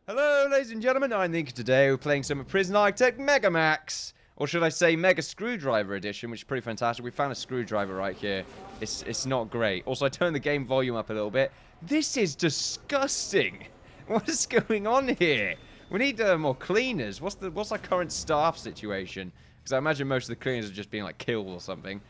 Hello, ladies and gentlemen, I'm Innkeeper. Today we're playing some Prison Architect MEGAMAX. Or should I say Mega Screwdriver Edition, which is pretty fantastic. We found a screwdriver right here. It's not great. Also, I turned the game volume up a little bit. This is disgusting. What is going on here? We need more cleaners. What's our current staff situation? Because I imagine most of the cleaners are just being like killed or something.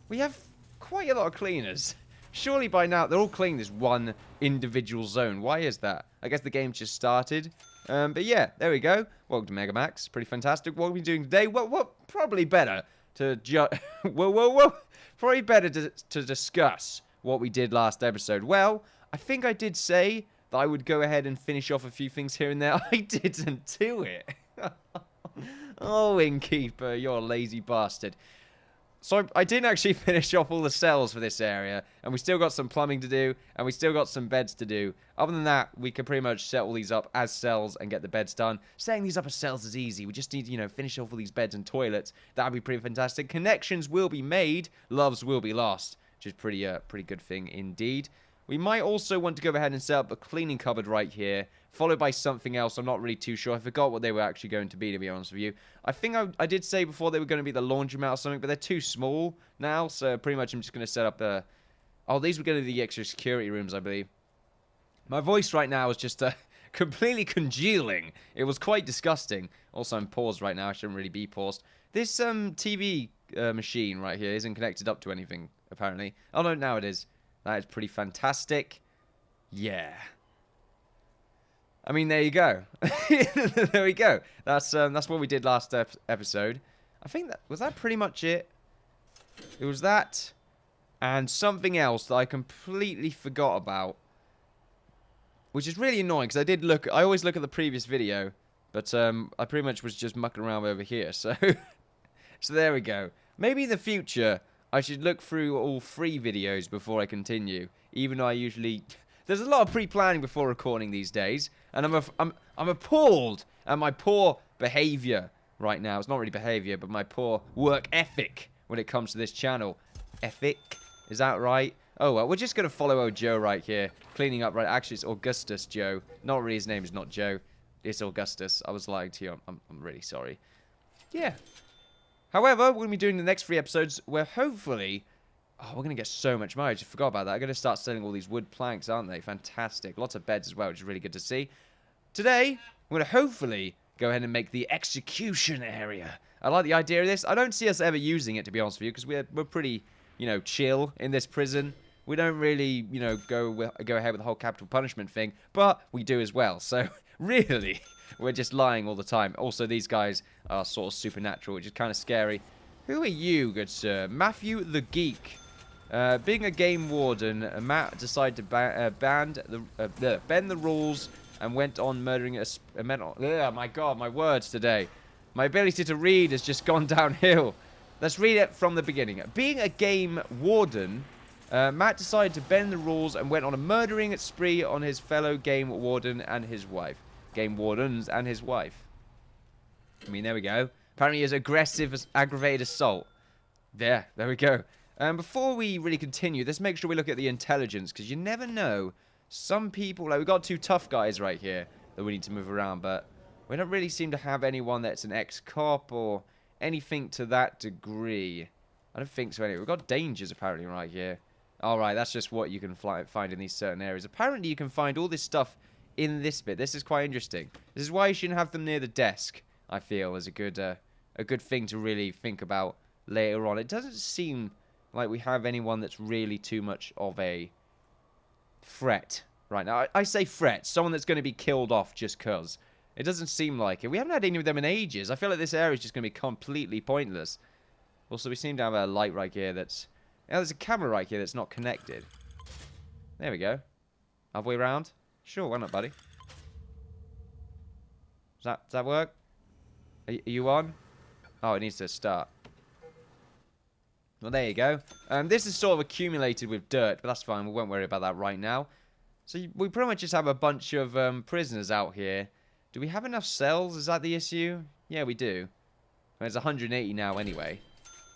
We have quite a lot of cleaners. Surely by now, they're all cleaning this one individual zone. Why is that? I guess the game just started. But yeah, there we go. Welcome to MEGAMAX. Pretty fantastic. What are we doing today? Well, probably better to Probably better to discuss what we did last episode. Well, I think I did say that I would go ahead and finish off a few things here and there. I didn't do it. Oh, Innkeeper, you're a lazy bastard. So I didn't actually finish off all the cells for this area, and we still got some plumbing to do, and we still got some beds to do. Other than that, we can pretty much set all these up as cells and get the beds done. Setting these up as cells is easy. We just need to, finish off all these beds and toilets. That would be pretty fantastic. Connections will be made, loves will be lost, which is pretty good thing indeed. We might also want to go ahead and set up a cleaning cupboard right here, followed by something else. I'm not really too sure. I forgot what they were actually going to be honest with you. I think I did say before they were going to be the laundromat or something, but they're too small now, so pretty much I'm just going to set up the... Oh, these were going to be the extra security rooms, I believe. My voice right now is just completely congealing. It was quite disgusting. Also, I'm paused right now. I shouldn't really be paused. This TV machine right here isn't connected up to anything, apparently. Oh, no, now it is. That is pretty fantastic. Yeah. I mean, there you go. There we go. That's what we did last episode. I think was that pretty much it. It was that and something else that I completely forgot about, which is really annoying because I always look at the previous video, but I pretty much was just mucking around over here. So so there we go. Maybe in the future I should look through all 3 videos before I continue, even though I usually... There's a lot of pre-planning before recording these days, and I'm appalled at my poor behavior right now. It's not really behavior, but my poor work ethic when it comes to this channel. Ethic? Is that right? Oh, well, we're just going to follow old Joe right here, cleaning up right... Actually, it's Augustus Joe. Not really, his name is not Joe. It's Augustus. I was lying to you. I'm really sorry. Yeah. However, we're going to be doing the next 3 episodes where hopefully... Oh, we're going to get so much money. I just forgot about that. I'm going to start selling all these wood planks, aren't they? Fantastic. Lots of beds as well, which is really good to see. Today, we're going to hopefully go ahead and make the execution area. I like the idea of this. I don't see us ever using it, to be honest with you, because we're pretty, chill in this prison. We don't really, go ahead with the whole capital punishment thing, but we do as well. So, really, we're just lying all the time. Also, these guys are sort of supernatural, which is kind of scary. Who are you, good sir? Matthew the Geek. Being a game warden, Matt decided to bend the rules and went on murdering oh my god, my words today. My ability to read has just gone downhill. Let's read it from the beginning. Being a game warden, Matt decided to bend the rules and went on a murdering spree on his fellow game warden and his wife. Game wardens and his wife. I mean, there we go. Apparently he is aggressive as aggravated assault. There we go. Before we really continue, let's make sure we look at the intelligence, because you never know. Some people, like we've got 2 tough guys right here that we need to move around, but we don't really seem to have anyone that's an ex-cop or anything to that degree. I don't think so anyway. We've got dangers apparently right here. Alright, that's just what you can find in these certain areas. Apparently you can find all this stuff in this bit. This is quite interesting. This is why you shouldn't have them near the desk, I feel, is a good thing to really think about later on. It doesn't seem like we have anyone that's really too much of a threat right now. I say threat, someone that's going to be killed off just because. It doesn't seem like it. We haven't had any of them in ages. I feel like this area is just going to be completely pointless. Also, we seem to have a light right here that's... Yeah, there's a camera right here that's not connected. There we go. Halfway around? Sure, why not, buddy? Does that work? Are you on? Oh, it needs to start. Well, there you go. This is sort of accumulated with dirt, but that's fine. We won't worry about that right now. So we pretty much just have a bunch of prisoners out here. Do we have enough cells? Is that the issue? Yeah, we do. There's 180 now anyway.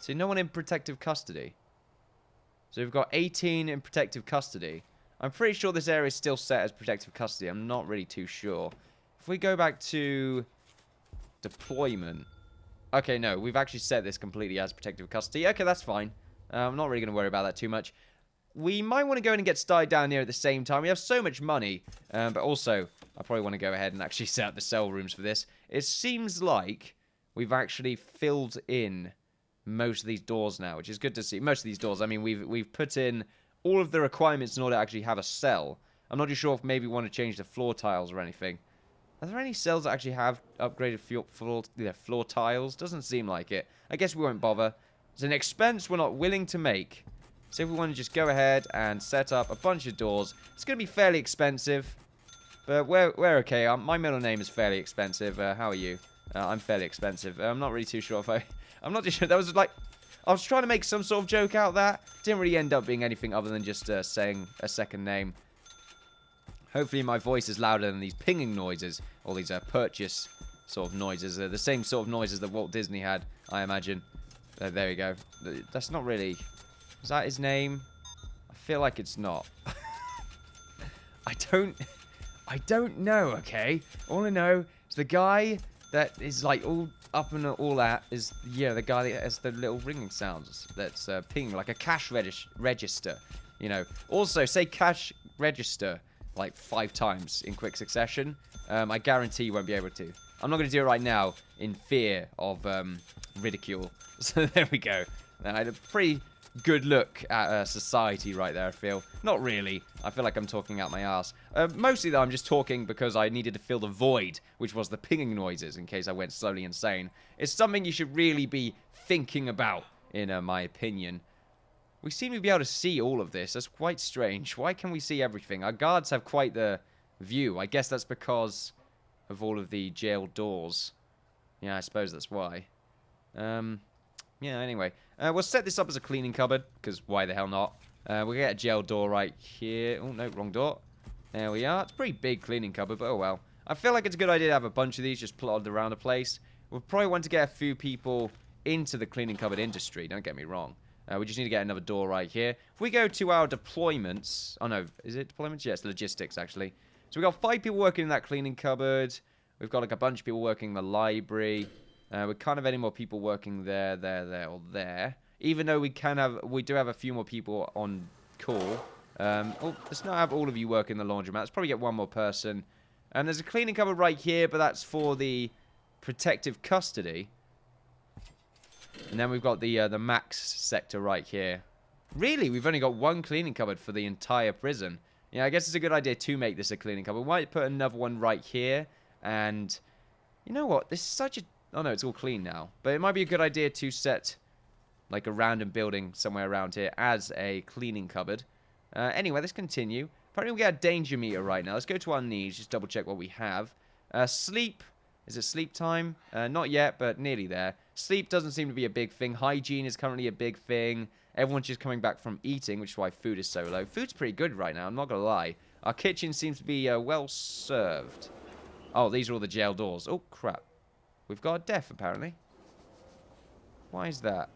So no one in protective custody. So we've got 18 in protective custody. I'm pretty sure this area is still set as protective custody. I'm not really too sure. If we go back to deployment. Okay, no, we've actually set this completely as protective custody. Okay, that's fine. I'm not really going to worry about that too much. We might want to go in and get started down here at the same time. We have so much money, but also I probably want to go ahead and actually set up the cell rooms for this. It seems like we've actually filled in most of these doors now, which is good to see. Most of these doors, I mean, we've put in all of the requirements in order to actually have a cell. I'm not too sure if maybe we want to change the floor tiles or anything. Are there any cells that actually have upgraded floor tiles? Doesn't seem like it. I guess we won't bother. It's an expense we're not willing to make. So if we want to just go ahead and set up a bunch of doors, it's going to be fairly expensive. But we're okay. My middle name is fairly expensive. How are you? I'm fairly expensive. I'm not really too sure if I'm not too sure. That was like... I was trying to make some sort of joke out of that. Didn't really end up being anything other than just saying a second name. Hopefully my voice is louder than these pinging noises. Or these purchase sort of noises. The same sort of noises that Walt Disney had, I imagine. There we go. That's not really... Is that his name? I feel like it's not. I don't know, okay? All I know is the guy that is like all up and all that is, yeah, the guy that has the little ringing sounds that's pinging like a cash register, you know. Also, say cash register like 5 times in quick succession. I guarantee you won't be able to. I'm not going to do it right now in fear of ridicule. So there we go. I had a pretty good look at society right there, I feel. Not really. I feel like I'm talking out my ass. Mostly, though, I'm just talking because I needed to fill the void, which was the pinging noises, in case I went slowly insane. It's something you should really be thinking about, in my opinion. We seem to be able to see all of this. That's quite strange. Why can we see everything? Our guards have quite the view. I guess that's because of all of the jail doors. Yeah, I suppose that's why. Yeah, anyway. We'll set this up as a cleaning cupboard, because why the hell not? We'll get a jail door right here. Oh, no, wrong door. There we are. It's a pretty big cleaning cupboard, but oh well. I feel like it's a good idea to have a bunch of these just plotted around the place. We'll probably want to get a few people into the cleaning cupboard industry, don't get me wrong. We just need to get another door right here. If we go to our deployments... Oh, no. Is it deployments? Yes, logistics, actually. So we've got 5 people working in that cleaning cupboard. We've got like a bunch of people working in the library. We can't have any more people working there, or there. Even though we do have a few more people on call. Let's not have all of you work in the laundromat. Let's probably get one more person. And there's a cleaning cupboard right here, but that's for the protective custody. And then we've got the max sector right here. Really, we've only got 1 cleaning cupboard for the entire prison. Yeah, I guess it's a good idea to make this a cleaning cupboard. We might put another one right here. And you know what? This is such a... Oh, no, it's all clean now. But it might be a good idea to set like a random building somewhere around here as a cleaning cupboard. Anyway, let's continue. Apparently we get a danger meter right now. Let's go to our needs, just double check what we have. Sleep. Is it sleep time? Not yet, but nearly there. Sleep doesn't seem to be a big thing. Hygiene is currently a big thing. Everyone's just coming back from eating, which is why food is so low. Food's pretty good right now, I'm not going to lie. Our kitchen seems to be well served. Oh, these are all the jail doors. Oh, crap. We've got a death, apparently. Why is that?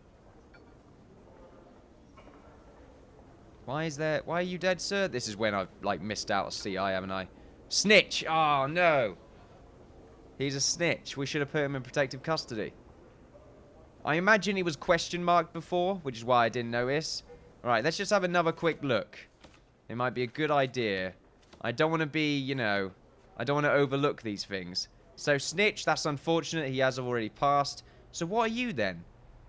Why are you dead, sir? This is when I've, like, missed out a CI, haven't I? Snitch! Oh, no! He's a snitch. We should have put him in protective custody. I imagine he was question marked before, which is why I didn't notice. Alright, let's just have another quick look. It might be a good idea. I don't want to be, you know... I don't want to overlook these things. So, Snitch, that's unfortunate. He has already passed. So, what are you, then?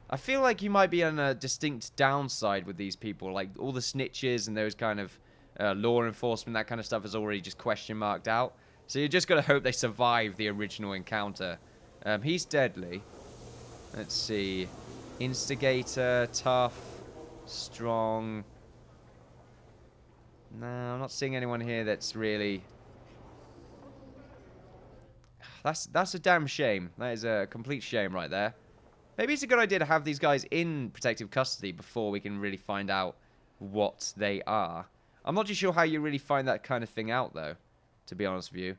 I feel like you might be on a distinct downside with these people. Like, all the snitches and those kind of law enforcement, that kind of stuff is already just question marked out. So, you just got to hope they survive the original encounter. He's deadly. Let's see. Instigator, tough, strong. No, I'm not seeing anyone here that's really... That's a damn shame. That is a complete shame right there. Maybe it's a good idea to have these guys in protective custody before we can really find out what they are. I'm not too sure how you really find that kind of thing out, though, to be honest with you.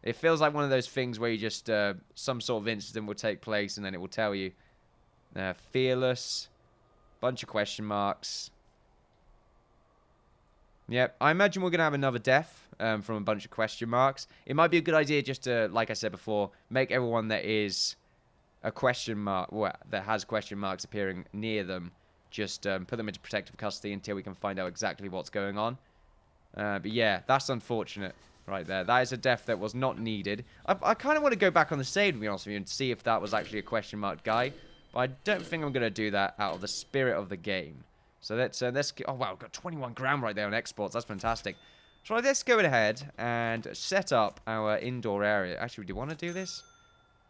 It feels like one of those things where you just, some sort of incident will take place and then it will tell you. Fearless. Bunch of question marks. Yep, I imagine we're going to have another death from a bunch of question marks. It might be a good idea just to, like I said before, make everyone that is a question mark, well, that has question marks appearing near them, just put them into protective custody until we can find out exactly what's going on. But yeah, that's unfortunate right there. That is a death that was not needed. I kind of want to go back on the save, to be honest with you, and see if that was actually a question mark guy. But I don't think I'm going to do that out of the spirit of the game. So let's oh wow, we've got 21 grand right there on exports. That's fantastic. So let's go ahead and set up our indoor area. Actually, do you want to do this?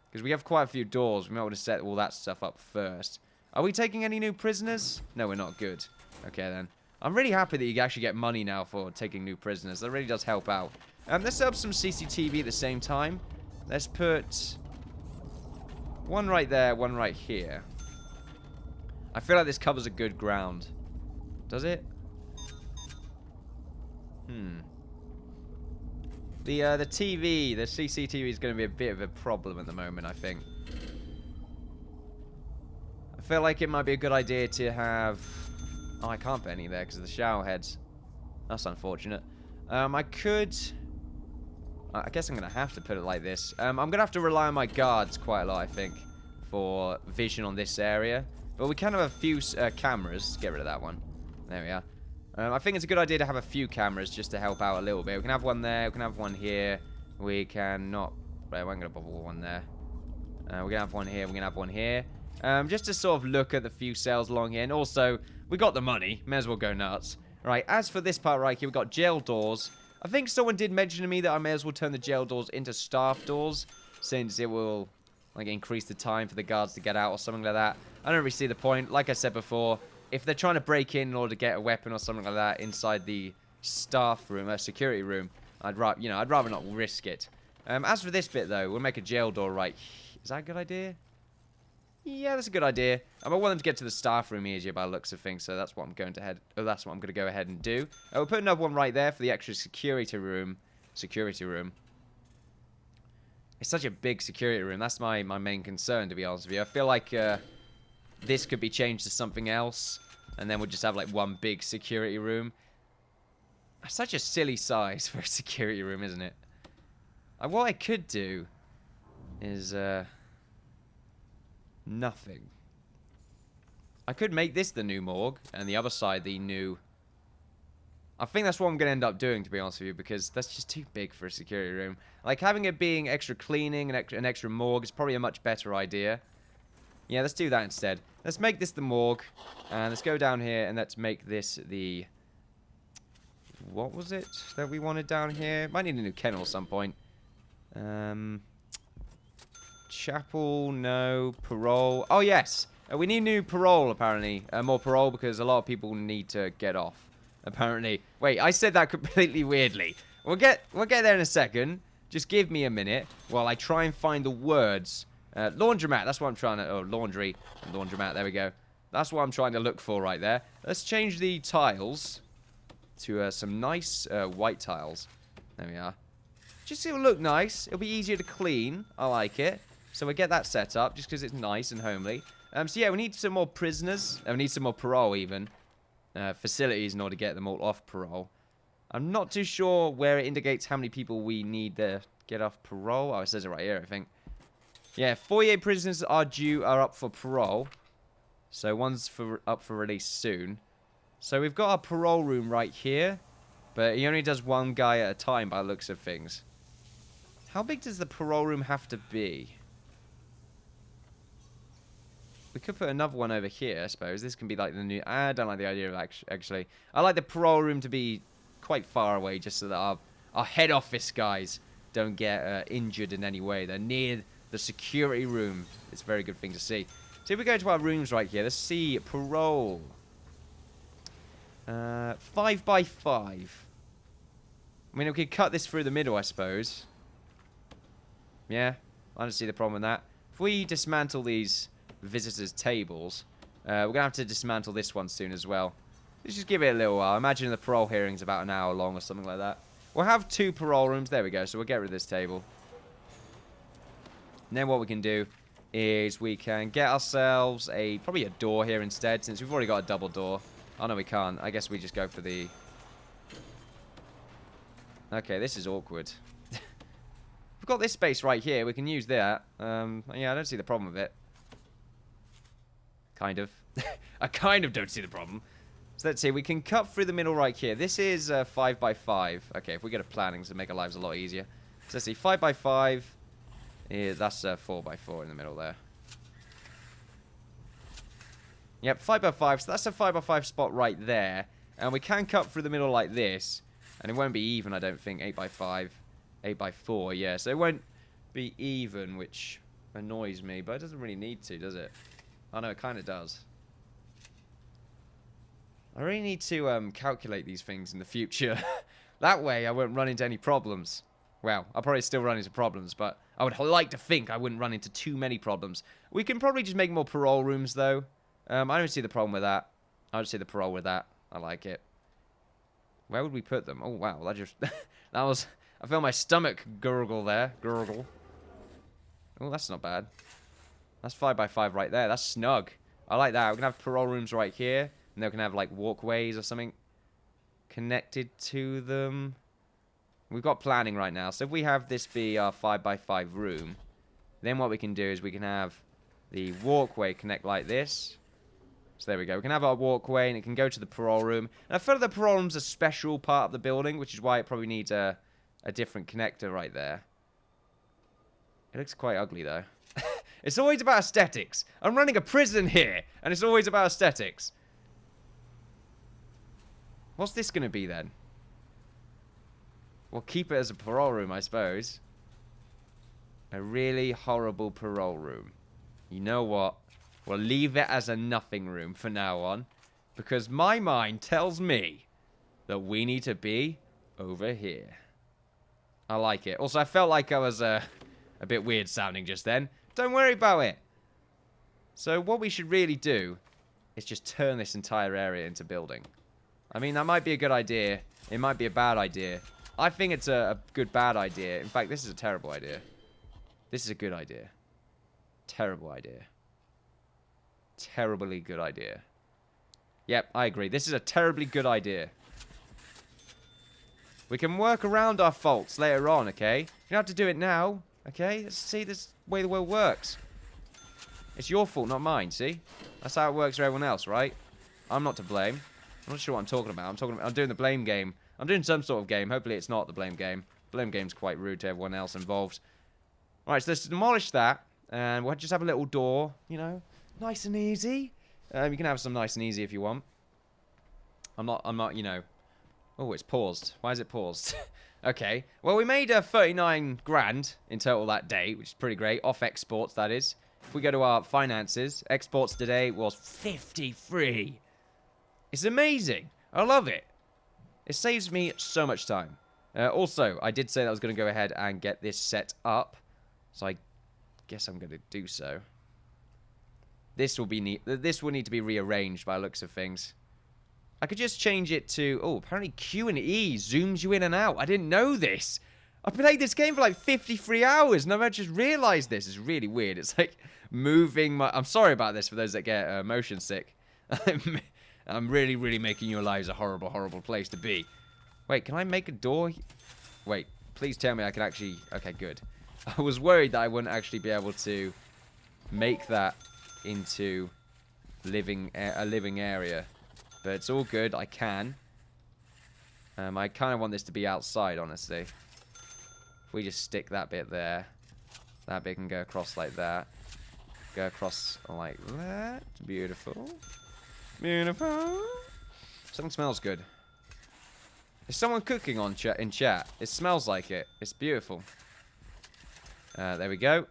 Because we have quite a few doors. We might want to set all that stuff up first. Are we taking any new prisoners? No, we're not. Good. Okay, then. I'm really happy that you actually get money now for taking new prisoners. That really does help out. Let's set up some CCTV at the same time. Let's put one right there, one right here. I feel like this covers a good ground. Does it? The TV, the CCTV is going to be a bit of a problem at the moment, I think. I feel like it might be a good idea to have... Oh, I can't put any there because of the shower heads. That's unfortunate. I could... I guess I'm going to have to put it like this. I'm going to have to rely on my guards quite a lot, I think, for vision on this area. But we can have a few cameras. Get rid of that one. There we are. I think it's a good idea to have a few cameras just to help out a little bit. We can have one there. We can have one here. We can not... Wait, I'm going to bubble one there. We're going to have one here. We're going to have one here. Just to sort of look at the few cells along here. And also, we got the money. May as well go nuts. Right, as for this part right here, we've got jail doors. I think someone did mention to me that I may as well turn the jail doors into staff doors, since it will, like, increase the time for the guards to get out or something like that. I don't really see the point. Like I said before, if they're trying to break in order to get a weapon or something like that inside the staff room, a security room, I'd rather not risk it. As for this bit though, we'll make a jail door right. Is that a good idea? Yeah, that's a good idea. I want them to get to the staff room easier by the looks of things, so that's what I'm going to go ahead and do. We'll put another one right there for the extra security room. It's such a big security room. That's my main concern, to be honest with you. I feel like this could be changed to something else, and then we'll just have like one big security room. Such a silly size for a security room, isn't it? What I could do is nothing. I could make this the new morgue, and the other side the new... I think that's what I'm going to end up doing, to be honest with you, because that's just too big for a security room. Like, having it being extra cleaning and an extra morgue is probably a much better idea. Yeah, let's do that instead. Let's make this the morgue, and let's go down here, and let's make this the... What was it that we wanted down here? Might need a new kennel at some point. Chapel, no. Parole. Oh, yes. We need new parole, apparently. More parole, because a lot of people need to get off, apparently. Wait, I said that completely weirdly. We'll get there in a second. Just give me a minute while I try and find the words. Laundromat, that's what I'm trying to... Oh, laundry. Laundromat, there we go. That's what I'm trying to look for right there. Let's change the tiles to some nice white tiles. There we are. Just so it'll look nice. It'll be easier to clean. I like it. So we'll get that set up just because it's nice and homely. So yeah, we need some more prisoners. We need some more parole even. Facilities in order to get them all off parole. I'm not too sure where it indicates how many people we need to get off parole. Oh, it says it right here, I think. Yeah, 48 prisoners are up for parole. So one's up for release soon. So we've got our parole room right here. But he only does one guy at a time by the looks of things. How big does the parole room have to be? We could put another one over here, I suppose. This can be like the new... I don't like the idea of actually. I like the parole room to be quite far away just so that our head office guys don't get injured in any way. They're near the security room. It's a very good thing to see. So if we go to our rooms right here, let's see parole. 5 by 5. I mean, we could cut this through the middle, I suppose. Yeah, I don't see the problem with that. If we dismantle these visitors' tables, we're going to have to dismantle this one soon as well. Let's just give it a little while. Imagine the parole hearing's about an hour long or something like that. We'll have 2 parole rooms. There we go. So we'll get rid of this table. And then what we can do is we can get ourselves probably a door here instead, since we've already got a double door. Oh, no, we can't. I guess we just go for the... Okay, this is awkward. We've got this space right here. We can use that. Yeah, I don't see the problem with it. Kind of. I kind of don't see the problem. So let's see. We can cut through the middle right here. This is 5 by 5. Okay, if we get a planning to make our lives a lot easier. So let's see. 5 by 5. Yeah, that's 4 by 4 in the middle there. Yep, 5 by 5. So that's a 5 by 5 spot right there. And we can cut through the middle like this. And it won't be even, I don't think. 8 by 5. 8 by 4, yeah. So it won't be even, which annoys me. But it doesn't really need to, does it? Oh, no, it kind of does. I really need to calculate these things in the future. That way, I won't run into any problems. Well, I'll probably still run into problems, but I would like to think I wouldn't run into too many problems. We can probably just make more parole rooms, though. I don't see the problem with that. I don't see the parole with that. I like it. Where would we put them? Oh, wow. That just... that was... I felt my stomach gurgle there. Gurgle. Oh, that's not bad. That's 5 by 5 right there. That's snug. I like that. We can have parole rooms right here. And they can have, like, walkways or something connected to them. We've got planning right now. So if we have this be our 5 by 5 room, then what we can do is we can have the walkway connect like this. So there we go. We can have our walkway, and it can go to the parole room. And I feel like the parole room's a special part of the building, which is why it probably needs a different connector right there. It looks quite ugly, though. It's always about aesthetics. I'm running a prison here, and it's always about aesthetics. What's this going to be, then? We'll keep it as a parole room, I suppose. A really horrible parole room. You know what? We'll leave it as a nothing room for now on. Because my mind tells me that we need to be over here. I like it. Also, I felt like I was a bit weird sounding just then. Don't worry about it. So what we should really do is just turn this entire area into building. I mean, that might be a good idea. It might be a bad idea. I think it's a good bad idea. In fact, this is a terrible idea. This is a good idea. Terrible idea. Terribly good idea. Yep, I agree. This is a terribly good idea. We can work around our faults later on, okay? You don't have to do it now, okay? Let's see this way the world works. It's your fault, not mine, see? That's how it works for everyone else, right? I'm not to blame. I'm not sure what I'm talking about. I'm doing the blame game. I'm doing some sort of game. Hopefully it's not the blame game. Blame game's quite rude to everyone else involved. Alright, so let's demolish that. And we'll just have a little door, you know. Nice and easy. You can have some nice and easy if you want. I'm not, you know. Oh, it's paused. Why is it paused? Okay. Well, we made 39 grand in total that day, which is pretty great. Off exports, that is. If we go to our finances, exports today was 53. It's amazing. I love it. It saves me so much time. Also, I did say that I was going to go ahead and get this set up. So I guess I'm going to do so. This will need to be rearranged by the looks of things. I could just change it to... Oh, apparently Q and E zooms you in and out. I didn't know this. I played this game for like 53 hours, and I've just realized this. It's really weird. It's like moving my... I'm sorry about this for those that get motion sick. I'm really, really making your lives a horrible, horrible place to be. Wait, can I make a door? Wait, please tell me I can actually... Okay, good. I was worried that I wouldn't actually be able to make that into a living area. But it's all good. I can. I kind of want this to be outside, honestly. If we just stick that bit there. That bit can go across like that. Go across like that. Beautiful. Beautiful. Something smells good. Is someone cooking on in chat? It smells like it. It's beautiful. There we go.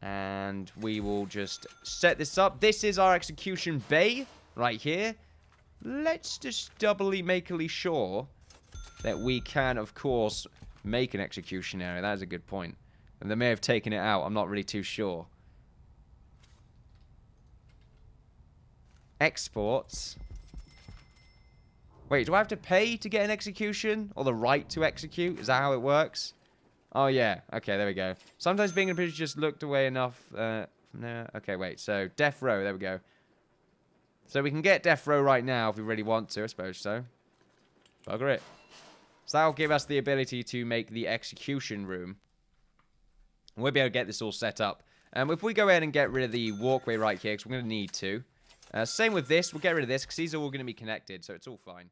And we will just set this up. This is our execution bay right here. Let's just doubly makeably sure that we can, of course, make an execution area. That is a good point. And they may have taken it out. I'm not really too sure. Exports. Wait, do I have to pay to get an execution? Or the right to execute? Is that how it works? Oh, yeah. Okay, there we go. Sometimes being in a position just looked away enough. No. Okay, wait. So, death row. There we go. So we can get death row right now if we really want to. I suppose so. Bugger it. So that'll give us the ability to make the execution room. We'll be able to get this all set up. If we go ahead and get rid of the walkway right here, because we're going to need to. Same with this. We'll get rid of this, because these are all going to be connected, so it's all fine.